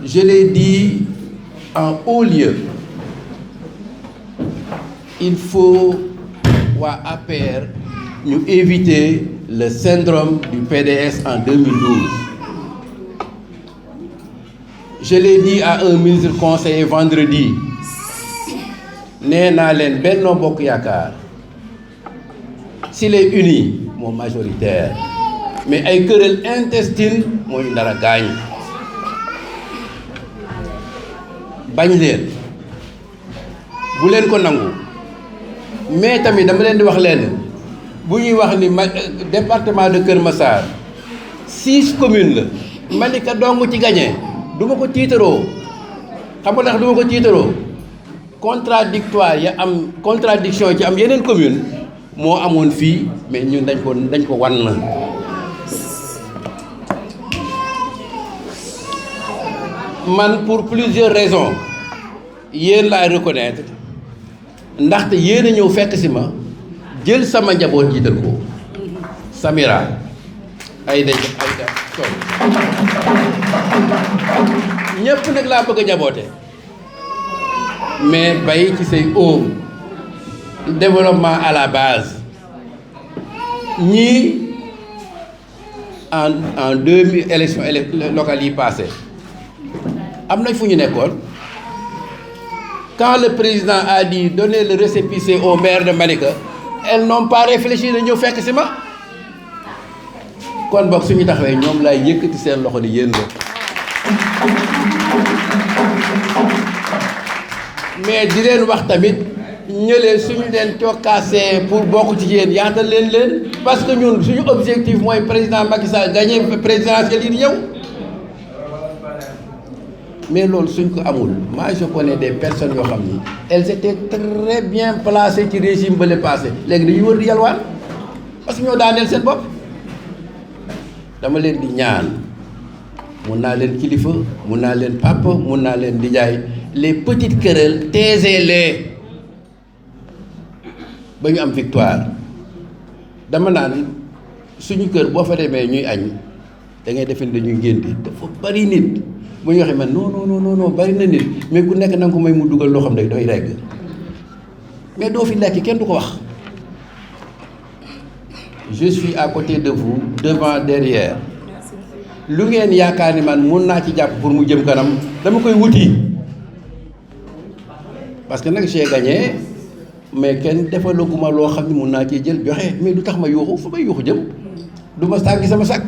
je l'ai dit en haut lieu, il faut waa APR ñu éviter le syndrome du PDS en 2012. Je l'ai dit à un ministre conseiller vendredi, nee naa leen Benno Bokk Yaakaar s'il est uni moo majoritaire, mais ay querelle intestine moo ñu nar a gaañ. bañ leen bu leen ko nangu, mais tamit dama leen di wax leen bu ñuy wax ni département de Kër Massar 6 communes la Malika dong ci gagné du ma ko tiitaroo. xam nga ndax du ma ko tiitaroo contradictoire ya am contradiction ci am yeneen commune moo amoon fii, mais ñun dañ ko wan na. Man pour plusieurs raisons yéen laay reconnaître ndaxte yéen a ñëw fekk si ma jël sama njaboot jiital ko Samira Aïda Sow ñëpp nag laa bëgg a njaboote, mais bay ci say oom développement à la base. ñii en 2000 élection locales yi passé am nañ fu ñu nekkoon quand le président a dit donner le récépissé au maire de Malika, elles n'ont pas réfléchi na ñëw fekk si ma. kon boog suñu taxawee ñoom laay yëkkati seen loxo ni yéen la. mais di leen wax tamit ñëlee suñu leen cokkaasee pour bokk ci yéen yaatal leen parce que ñun suñu objectif mooy président Macky Sall gagné présidentielle yi di ñëw. mais loolu suñ ko amul, moi je connais des personnes yoo xam ni elles étaient très bien placées ci régime ba le passé, léegi dañuy wër di yalwaan parce que ñoo daaneel seen bopp. dama leen di ñaan, mun naa leen kilifa, mun naa leen papa, mun naa leen di jaay, les petites querelles taisez-les ba ñu am victoire. dama naan suñu kër boo fa demee ñuy añ da ngay defe ni dañuy ngénte, dafa bari nit. bu ñu waxee man non bari na nit, mais ku nekk na nga ko may mu dugal loo xam ne doy regg, mais doo fi lekk kenn du ko wax. je suis à côté de vous, devant, derrière. lu ngeen yaakaar ni man mun naa ci jàpp pour mu jëm kanam dama koy wuti, parce que nag j'ai gagné, mais kenn defalaguma loo xam ne mun naa cee jël joxe, mais du tax ma yuuxu fu may yuuxu jëm du ma sàggi sama sàkk.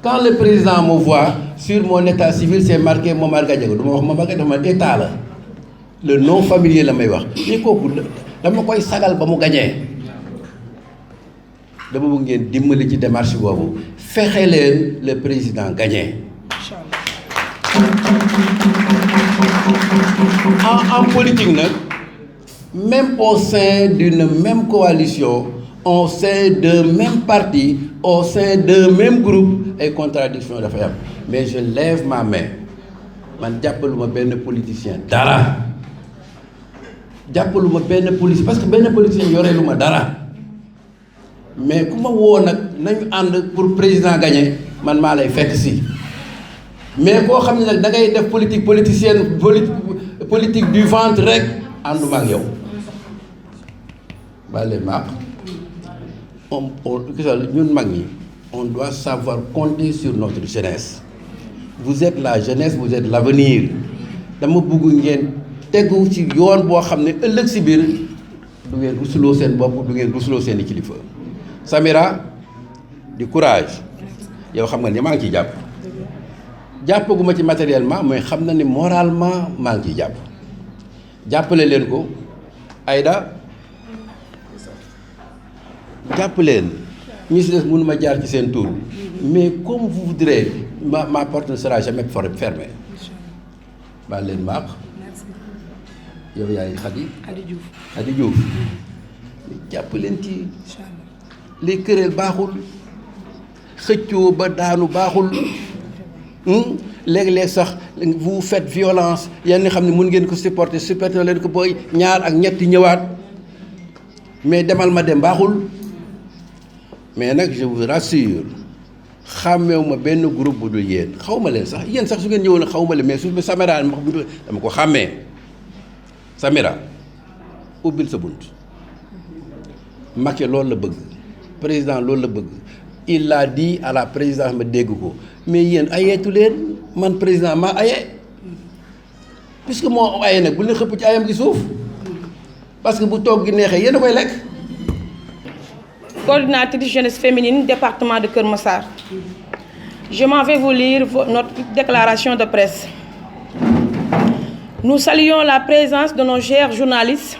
quand le président me voit sur mon état civil c'est marqué Momar Gadiaga, du ma wax Momar Gadiaga, ma état la, le nom familier la may wax, mais kooku dama koy sagal ba mu gañee. dama bëgg ngeen dimbali ci démarche boobu, fexe leen le président gagné. en politique nag, même au sein d'une même coalition, au sein d'un même parti, au sein d'un même groupe, ay contradiction dafay am, mais je lève ma main, man jàppaluma benn politicien dara, jàppaluma benn politicien parce que benn politicien yoreelu ma dara, mais ku ma woo nag nañu ànd pour président gagner, man maa lay fekk si. mais koo xam ne nag da ngay def politique politicienne, politique du ventre rek, ànduma ak yow. bale maaq ñun mag ñi on doit savoir compter sur notre jeunesse. vous êtes la jeunesse, vous êtes l'avenir. dama bëgg ngeen tegu ci yoon boo xam ne ëllëg si biir du ngeen rusuloo seen bopp, du ngeen rusuloo seen i kilifa. Samira, du courage. yow xam nga ni maa ngi ciy jàpp. jàppaguma ci matériellement, mais xam na ni moralement maa ngi ciy jàpp. jàppale leen ko. Aïda, jàpp leen. ñi si des mënuma jaar ci seen tour, mais comme vous voudrez, ma porte ne sera jamais fermée. baal leen maax. yow yaay Khady Diouf. jàpp leen ci. les querelles baaxul, xëccoo ba daanu baaxul. léeg-léeg sax vous faites violence, yenn xam ne mun ngeen ko supporter leen ko booy ñaar ak ñetti ñëwaat, mais demal ma dem baaxul. mais nag je vous rassure, xàmmeewuma benn groupe bu dul yéen xaw ma leen sax yéen sax su ngeen ñëwoon xaw ma leen mais su Samira dama ko xàmmee Samira ubbil sa bunt Macky loolu la bëgg président loolu la bëgg il l'a dit à la présidence ma dégg ko mais yéen ayeetu leen man président maa aye puisque moo aye nag bu leen xëpp ci ayam gi suuf parce que bu toog gi neexee yéen a koy lekk. Coordinatrice jeunesse féminine département de Keur Massar. Je m'en vais vous lire notre déclaration de presse. Nous saluons la présence de nos chers journalistes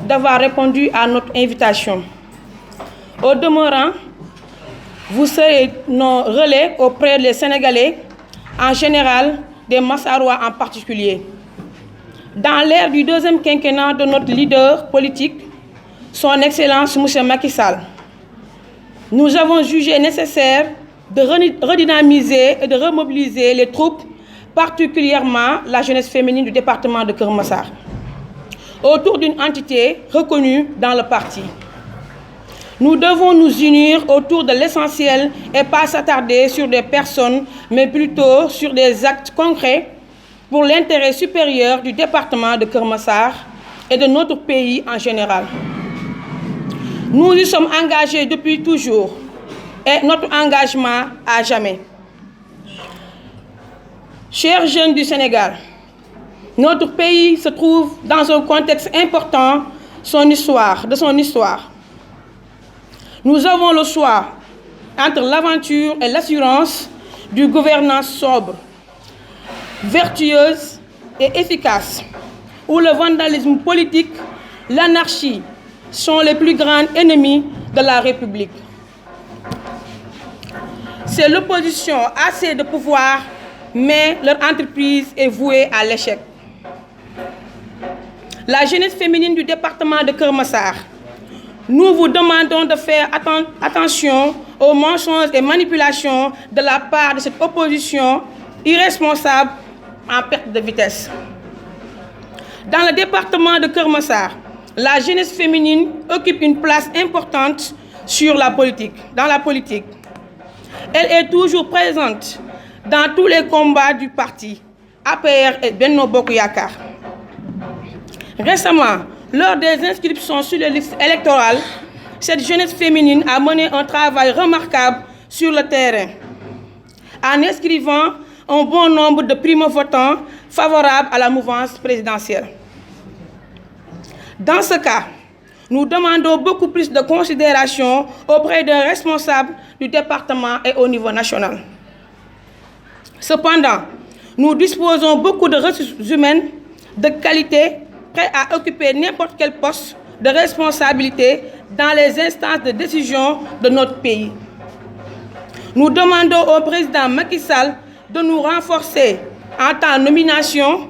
d'avoir répondu à notre invitation. Au demeurant, vous serez nos relais auprès des Sénégalais en général, des Massarois en particulier. Dans l'ère du deuxième quinquennat de notre leader politique, son Excellence M. Macky Sall, nous avons jugé nécessaire de redynamiser et de remobiliser les troupes, particulièrement la jeunesse féminine du département de Keur Massar, autour d'une entité reconnue dans le parti. Nous devons nous unir autour de l'essentiel et pas s'attarder sur des personnes, mais plutôt sur des actes concrets pour l'intérêt supérieur du département de Keur Massar et de notre pays en général. Nous y sommes engagés depuis toujours et notre engagement à jamais. Chers jeunes du Sénégal, notre pays se trouve dans un contexte important de son histoire. Nous avons le choix entre l'aventure et l'assurance d'une gouvernance sobre, vertueuse et efficace, où le vandalisme politique, l'anarchie sont les plus grands ennemis de la République. C'est l'opposition assez de pouvoir, mais leur entreprise est vouée à l'échec. La jeunesse féminine du département de Keur Massar, nous vous demandons de faire attention aux mensonges et manipulations de la part de cette opposition irresponsable en perte de vitesse. Dans le département de Keur Massar, la jeunesse féminine occupe une place importante dans la politique. Elle est toujours présente dans tous les combats du parti, APR et Benno Bokk Yakaar. Récemment, lors des inscriptions sur les listes électorales, cette jeunesse féminine a mené un travail remarquable sur le terrain, en inscrivant un bon nombre de primo-votants favorables à la mouvance présidentielle. Dans ce cas, nous demandons beaucoup plus de considération auprès d'un responsable du département et au niveau national. Cependant, nous disposons beaucoup de ressources humaines de qualité prêts à occuper n'importe quel poste de responsabilité dans les instances de décision de notre pays. Nous demandons au président Macky Sall de nous renforcer en tant que nomination,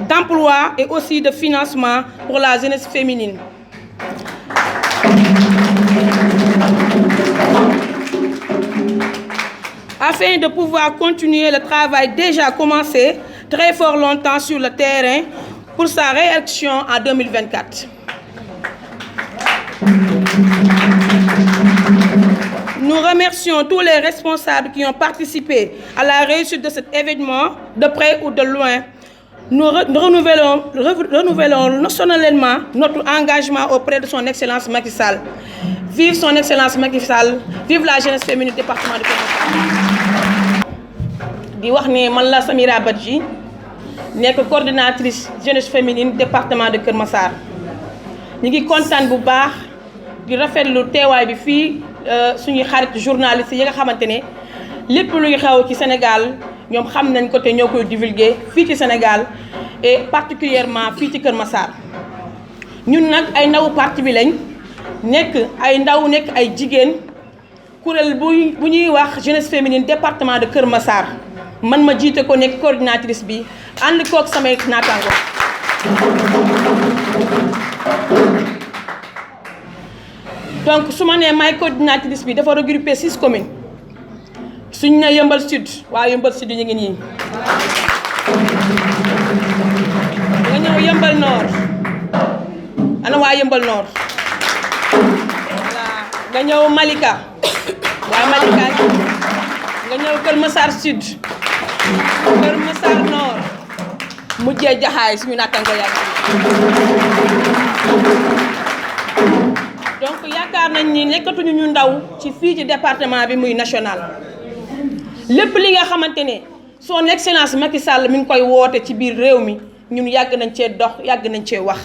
d'emploi et aussi de financement pour la jeunesse féminine. Afin de pouvoir continuer le travail déjà commencé très fort longtemps sur le terrain pour sa réélection en 2024. Nous remercions tous les responsables qui ont participé à la réussite de cet événement, de près ou de loin. Nous renouvelons solennellement notre engagement auprès de son Excellence Macky Sall. Vive son Excellence Macky Sall, vive la jeunesse féminine du département de Keur Massar. di wax ne man la Samira Badji nekk coordinatrice jeunesse féminine département de Keur Massar. ñu ngi kontaan bu baax di rafetlu teewaay bi fii suñuy xarit journaliste yi nga xamante ne lépp luy xew ci Sénégal ñoom xam nañ ko te ñoo koy divulguer fii ci Sénégal et particulièrement fii ci Keur Massar. ñun nag ay ndawu parti bi lañ nekk ay ndaw nekk ay jigéen kuréel bu ñuy wax jeunesse féminine département de Keur Massar man ma jiite ko nekk coordinatrice bi ànd kook samay naataango. donc su ma nee may coordinatrice bi dafa regrouper 6 communes suñ ne Yeumbeul Sud waa Yeumbeul Sud ñu ngi nii nga ñëw Yeumbeul Nord ana waa Yeumbeul Nord voilà nga ñëw Malika waa Malika nga ñëw Kër Massar Sud Kër Massar Nord mujjee Jaxaay suñu nattango yàgg donc yaakaar nañ ni nekkatuñu ñu ndaw ci fii ci département bi muy national lépp li nga xamante ne son excellence Macky Sall mi ngi koy woote ci biir réew mi ñun yàgg nañ cee dox yàgg nañ cee wax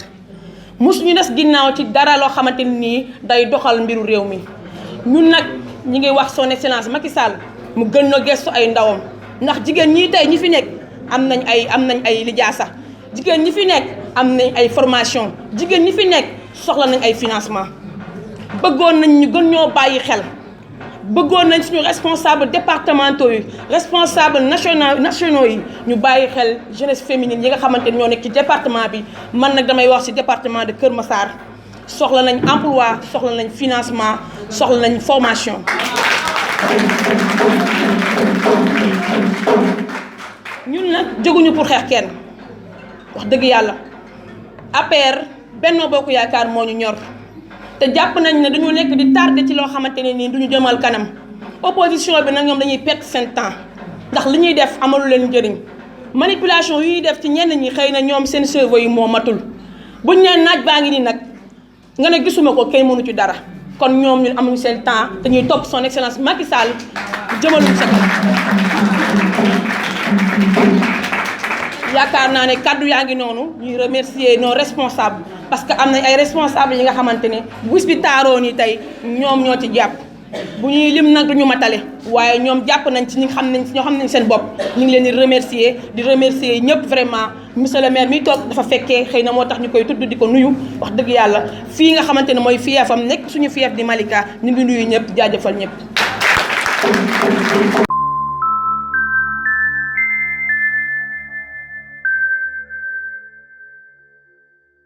mosuñu des ginnaaw ci dara loo xamante ni day doxal mbiru réew mi ñun nag ñi ngi wax son excellence Macky Sall mu gën a gëstu ay ndawam ndax jigéen ñi tey ñi fi nekk am nañ ay lijaasa jigéen ñi fi nekk am nañ ay formation jigéen ñi fi nekk soxla nañ ay financement bëggoon nañ ñu gën ñoo bàyyi xel bëggoon nañ suñu responsable départementaux yi responsable nationaux yi ñu bàyyi xel jeunesse féminine yi nga xamante ni ñoo nekk ci département bi man nag damay wax ci département de Kër Massar soxla nañ emploi soxla nañ financement soxla nañ formation ñun nag jóguñu pour xeex kenn wax dëgg yàlla APR Benno Bokk Yaakaar moo ñu ñor te jàpp nañ ne dañu nekk di tardé ci loo xamante ne nii duñu jëmal kanam opposition bi nag ñoom dañuy perdre seen temps ndax li ñuy def amalu leen njëriñ manipulation yi ñuy def ci ñenn ñi xëy na ñoom seen cerveau yi moo matul buñ nee naaj baa ngi nii nag nga ne gisuma ko kenn mënu ci dara kon ñoom ñun amuñu seen temps dañuy topp son excellence Macky Sall jëmaluñ sa kanam yaakaar naa ne kaddu yaa ngi noonu ñuy remercier nos responsables parce que am nañ ay responsables yi nga xamante ne bu bis bi taaroo ni tey ñoom ñoo ci jàpp bu ñuy lim nag duñu matale waaye ñoom jàpp nañ ci ñoo xam nañ seen bopp ñu ngi leen di remercier ñëpp vraiment monsieur le maire mi toog dafa fekkee xëy na moo tax ñu koy tudd di ko nuyu wax dëgg yàlla fii nga xamante ne mooy fiefam nekk suñu fief di Malika ñu ngi nuyu ñëpp jaajëfal ñëpp